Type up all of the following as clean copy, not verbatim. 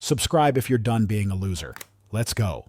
Subscribe if you're done being a loser. Let's go.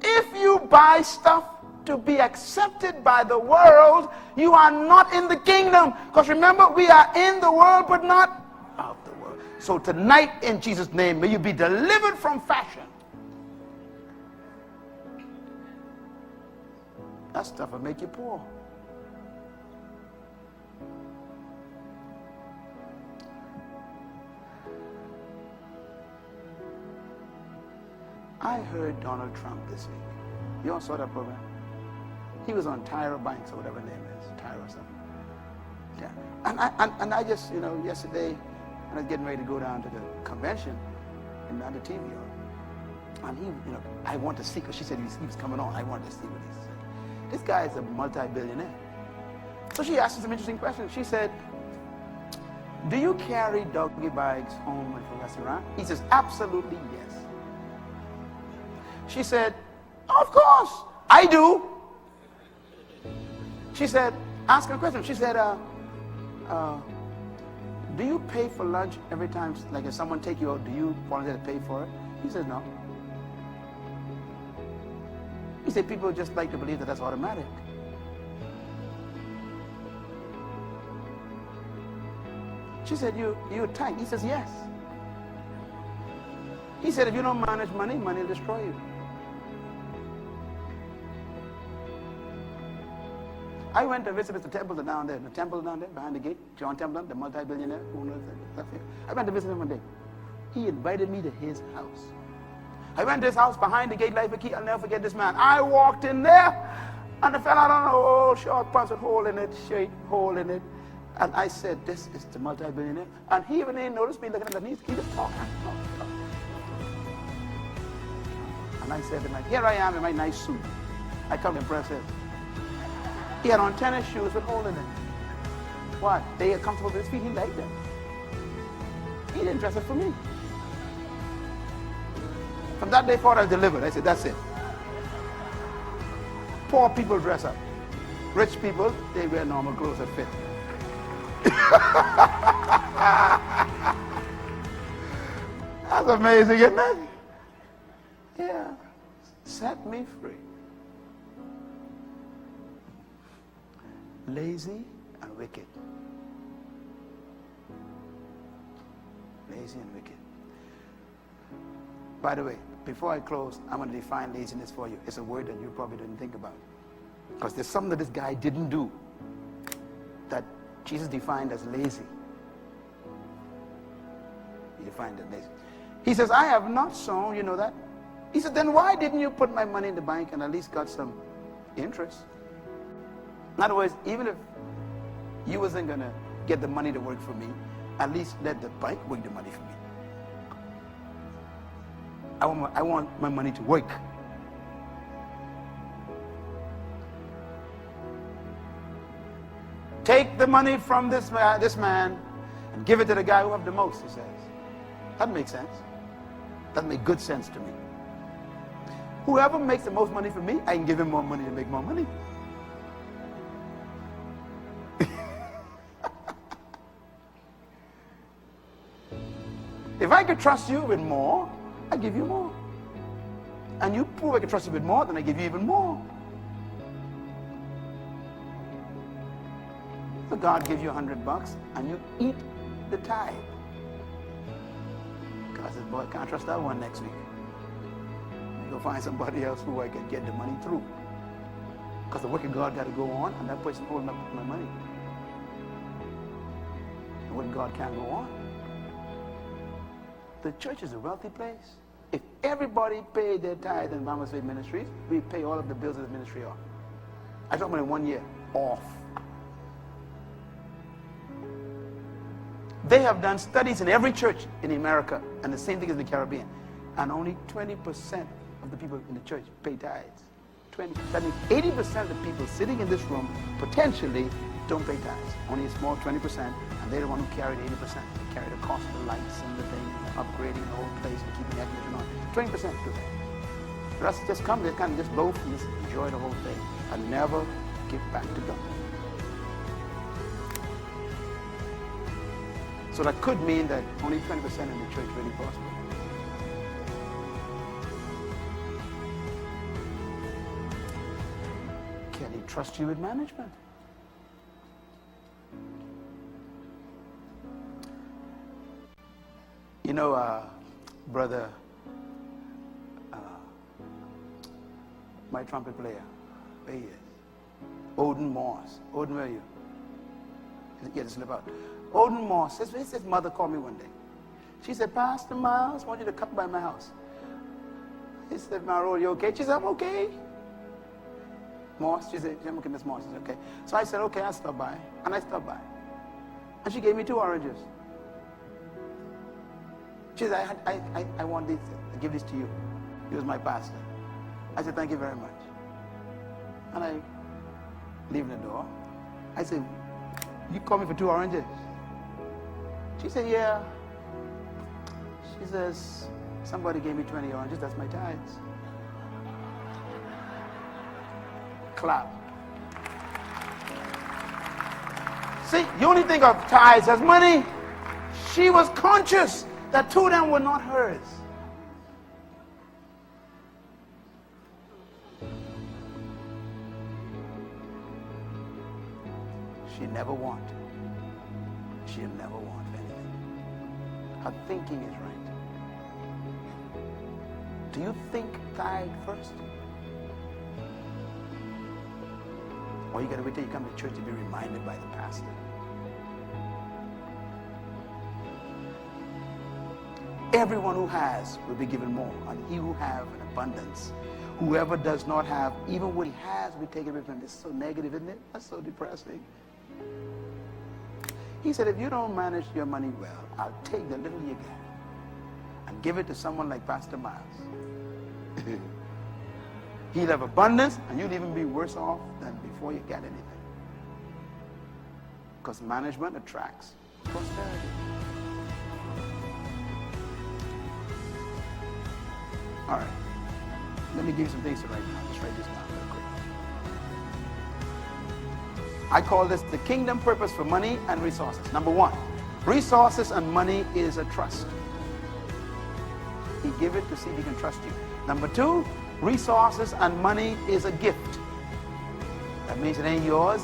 If you buy stuff to be accepted by the world, you are not in the kingdom. Because remember, we are in the world, but not of the world. So tonight, in Jesus' name, may you be delivered from fashion. That stuff will make you poor. I heard Donald Trump this week. You all saw that program? He was on Tyra Banks or whatever her name is, Tyra or something. Yeah. And I just, yesterday, when I was getting ready to go down to the convention and on the TV, and he, I want to see, because she said he was coming on. I wanted to see what he said. This guy is a multi-billionaire. So she asked him some interesting questions. She said, do you carry doggy bags home from the restaurant? He says, absolutely yes. She said, of course, I do. She said, ask her a question. She said, do you pay for lunch every time, like if someone take you out, do you volunteer to pay for it? He says, no. He said, people just like to believe that that's automatic. She said, you're tight. He says, yes. He said, if you don't manage money, money will destroy you. I went to visit Mr. Templeton down there, the temple down there behind the gate, John Templeton, the multi-billionaire owner of that thing. I went to visit him one day. He invited me to his house. I went to his house behind the gate like a key. I'll never forget this man. I walked in there, and the fella had on a old short pants with hole in it, shaped hole in it. And I said, this is the multi-billionaire. And he even didn't notice me looking at the knees. He just talked. And I said to him, here I am in my nice suit. I come to impress him. He had on tennis shoes with hole in it. What? They are comfortable with his feet. He liked them. He didn't dress up for me. From that day forward, I was delivered. I said, that's it. Poor people dress up. Rich people, they wear normal clothes that fit. That's amazing, isn't it? Yeah. Set me free. Lazy and wicked. Lazy and wicked. By the way, before I close, I'm going to define laziness for you. It's a word that you probably didn't think about. Because there's something that this guy didn't do that Jesus defined as lazy. He defined it lazy. He says, I have not sown, you know that? He said, then why didn't you put my money in the bank and at least got some interest? In other words, even if you wasn't going to get the money to work for me, at least let the bank work the money for me. I want my money to work. Take the money from this man and give it to the guy who have the most, he says. That makes sense. That makes good sense to me. Whoever makes the most money for me, I can give him more money to make more money. If I could trust you with more, I give you more. And you prove I can trust you with more, then I give you even more. So God gives you $100 and you eat the tithe. God says, boy, I can't trust that one next week. Go find somebody else who I can get the money through. Because the work of God got to go on, and that person holding up my money. The work of God can't go on. The church is a wealthy place. If everybody paid their tithe in Mama's Faith Ministries, we pay all of the bills of the ministry off. I talk about in 1 year, off. They have done studies in every church in America, and the same thing as in the Caribbean. And only 20% of the people in the church pay tithes. That means 80% of the people sitting in this room potentially don't pay tithes. Only a small 20%, and they're the one who carry the 80%. They carry the cost of the lights and the thing, and upgrading the whole place and keeping the air conditioning on. 20% do that. The rest just come, they kind of just loaf and just enjoy the whole thing and never give back to God. So that could mean that only 20% in the church really prosper. Can he trust you with management? You know, brother, my trumpet player, where he is, Odin Moss. Odin, where are you? He had to slip out. Odin Moss, his mother called me one day. She said, Pastor Myles, I want you to come by my house. He said, Munroe, you okay? She said, I'm okay. Moss, she said, I'm okay, Miss Moss. She said, okay. So I said, okay, I'll stop by. And I stopped by. And she gave me 2 oranges. She said, I want this, I give this to you. He was my pastor. I said, thank you very much. And I leave the door. I said, you called me for 2 oranges? She said, yeah. She says, somebody gave me 20 oranges, that's my tithes. Clap. See, you only think of tithes as money. She was conscious that 2 of them were not hers. She never want. She'll never want anything. Her thinking is right. Do you think tithe first? Or you got to wait till you come to church to be reminded by the pastor? Everyone who has will be given more, and he who have an abundance. Whoever does not have, even what he has, will be taken away from him. It's so negative, isn't it? That's so depressing. He said, if you don't manage your money well, I'll take the little you get and give it to someone like Pastor Myles. He'll have abundance, and you'll even be worse off than before you get anything. Because management attracts prosperity. All right. Let me give you some things to write down. Just write this down real quick. I call this the kingdom purpose for money and resources. Number 1, resources and money is a trust. He give it to see if he can trust you. Number 2, resources and money is a gift. That means it ain't yours,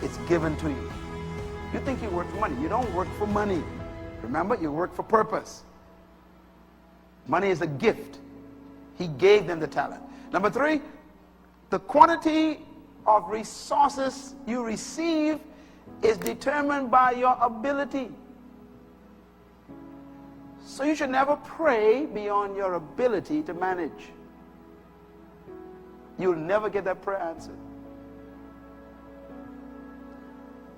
it's given to you. You think you work for money. You don't work for money. Remember, you work for purpose. Money is a gift. He gave them the talent. Number 3, the quantity of resources you receive is determined by your ability. So you should never pray beyond your ability to manage. You'll never get that prayer answered.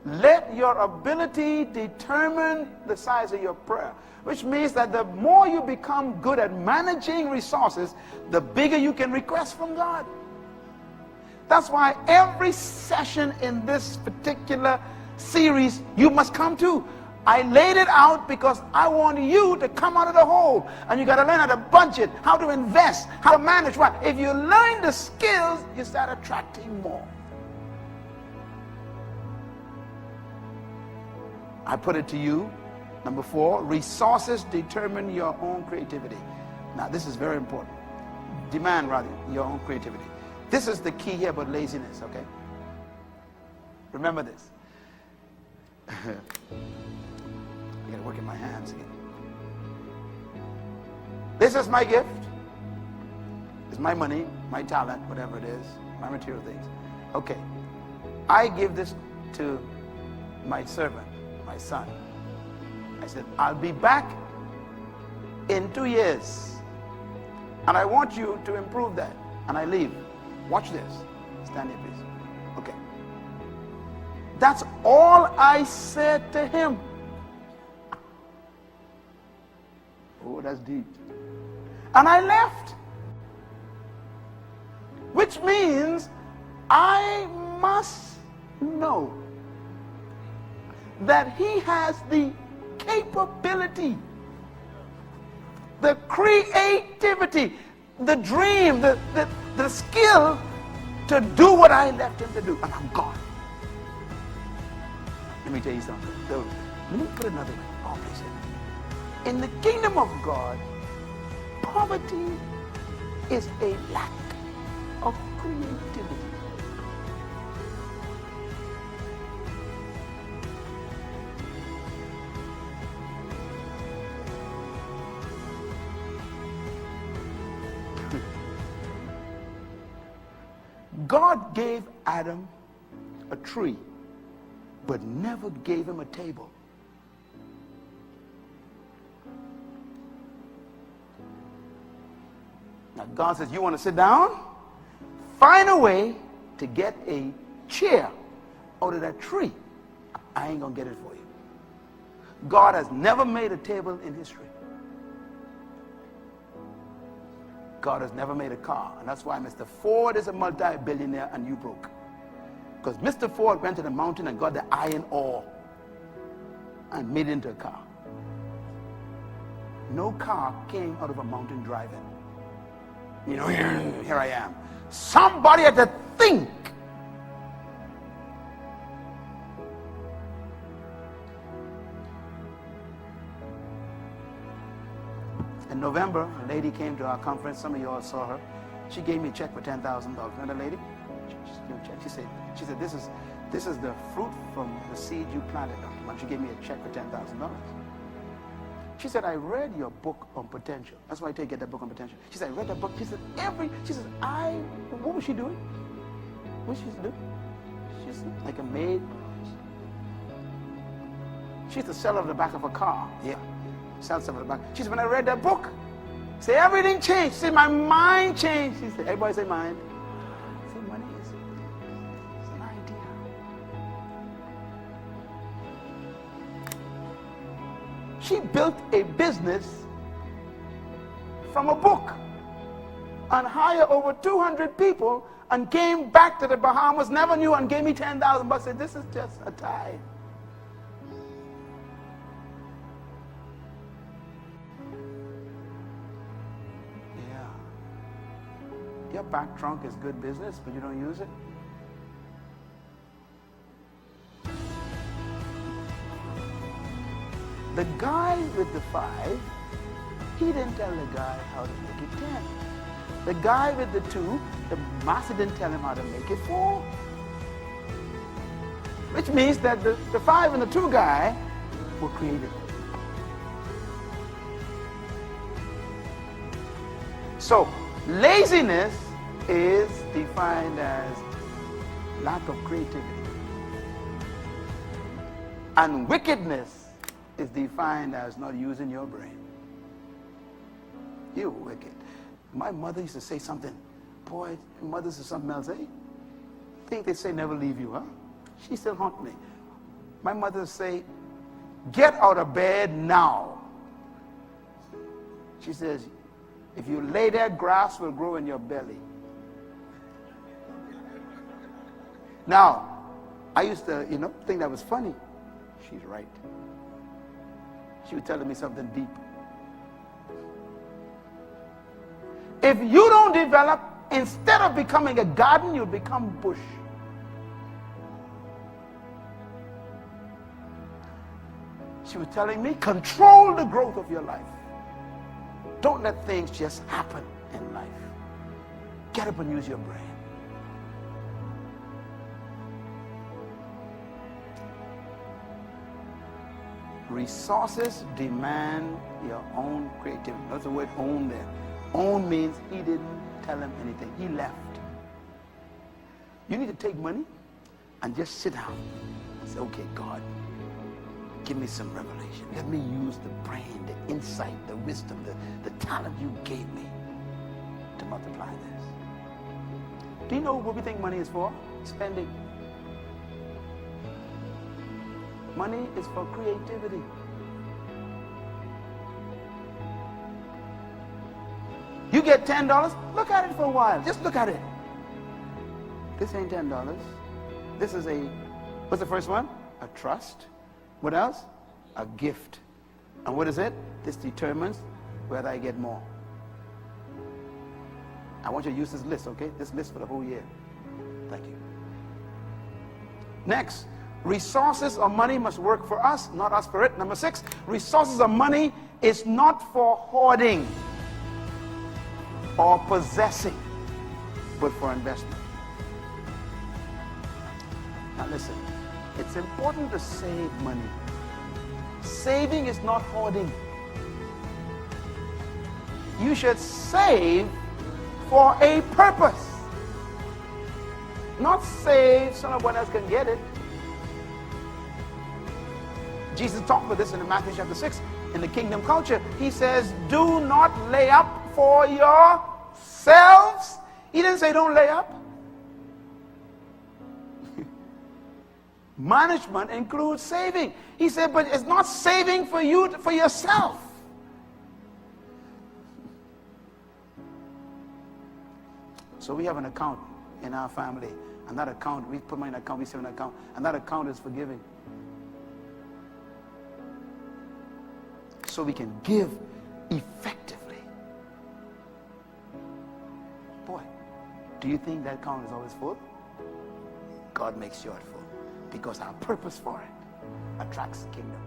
Let your ability determine the size of your prayer, which means that the more you become good at managing resources, the bigger you can request from God. That's why every session in this particular series you must come to. I laid it out because I want you to come out of the hole, and you got to learn how to budget, how to invest, how to manage. What? If you learn the skills, you start attracting more. I put it to you. Number 4, resources determine your own creativity. Now, this is very important. Demand, rather, your own creativity. This is the key here about laziness, okay? Remember this. I got to work in my hands again. This is my gift. It's my money, my talent, whatever it is, my material things. Okay. I give this to my servant, my son. I said, I'll be back in 2 years, and I want you to improve that. And I leave. Watch this. Stand here, please. Okay. That's all I said to him. Oh, that's deep. And I left. Which means I must know that he has the capability, the creativity, the dream, the skill to do what I left him to do. And I'm gone. Let me tell you something. Let me put it another way. Oh, please. In the kingdom of God, poverty is a lack of creativity. God gave Adam a tree, but never gave him a table. Now God says, you want to sit down? Find a way to get a chair out of that tree. I ain't going to get it for you. God has never made a table in history. God has never made a car. And that's why Mr. Ford is a multi-billionaire and you broke. Because Mr. Ford went to the mountain and got the iron ore and made it into a car. No car came out of a mountain driving. You know, here I am. Somebody had to think. In November, a lady came to our conference. Some of you all saw her. She gave me a check for $10,000. Remember the lady? She gave me a check. She said, this is the fruit from the seed you planted, Dr. Munn. She gave me a check for $10,000. She said, I read your book on potential. That's why I take get that book on potential. She said, I read that book. She said, what was she doing? What she used to do? She's like a maid. She used to sell at the back of a car. Yeah. Sell stuff at the back. She said, when I read that book, say everything changed. She said, my mind changed. She said, everybody say mind. Say money is an idea. She built a business from a book and hired over 200 people and came back to the Bahamas, never knew, and gave me $10,000. Said, this is just a tithe. Your back trunk is good business, but you don't use it. The guy with the 5, he didn't tell the guy how to make it 10. The guy with the 2, the master didn't tell him how to make it 4. Which means that the 5 and the 2 guy were creative. So, laziness is defined as lack of creativity. And wickedness is defined as not using your brain. You're wicked. My mother used to say something. Boy, mothers is something else, eh? I think they say never leave you, huh? She still haunt me. My mother would say, get out of bed now. She says, if you lay there, grass will grow in your belly. Now, I used to, think that was funny. She's right. She was telling me something deep. If you don't develop, instead of becoming a garden, you'll become bush. She was telling me, control the growth of your life. Don't let things just happen in life. Get up and use your brain. Resources demand your own creativity. That's the word own there. Own means he didn't tell him anything. He left. You need to take money and just sit down and say, okay, God, give me some revelation. Let me use the brain, the insight, the wisdom, the talent you gave me to multiply this. Do you know what we think money is for? Spending. Money is for creativity. You get $10, look at it for a while. Just look at it. This ain't $10. This is what's the first one? A trust. What else? A gift. And what is it? This determines whether I get more. I want you to use this list, okay? This list for the whole year. Thank you. Next, Resources or money must work for us, not us for it. Number 6, resources or money is not for hoarding or possessing, but for investment. Now listen, it's important to save money. Saving is not hoarding. You should save for a purpose. Not save so no one else can get it. Jesus talked about this in Matthew chapter 6 in the kingdom culture. He says, do not lay up for yourselves. He didn't say don't lay up. Management includes saving. He said, but it's not saving for you, for yourself. So we have an account in our family, and that account, we put money in an account, we save in an account, and that account is for giving. So we can give effectively. Boy, do you think that account is always full? God makes sure it's full, because our purpose for it attracts the kingdom.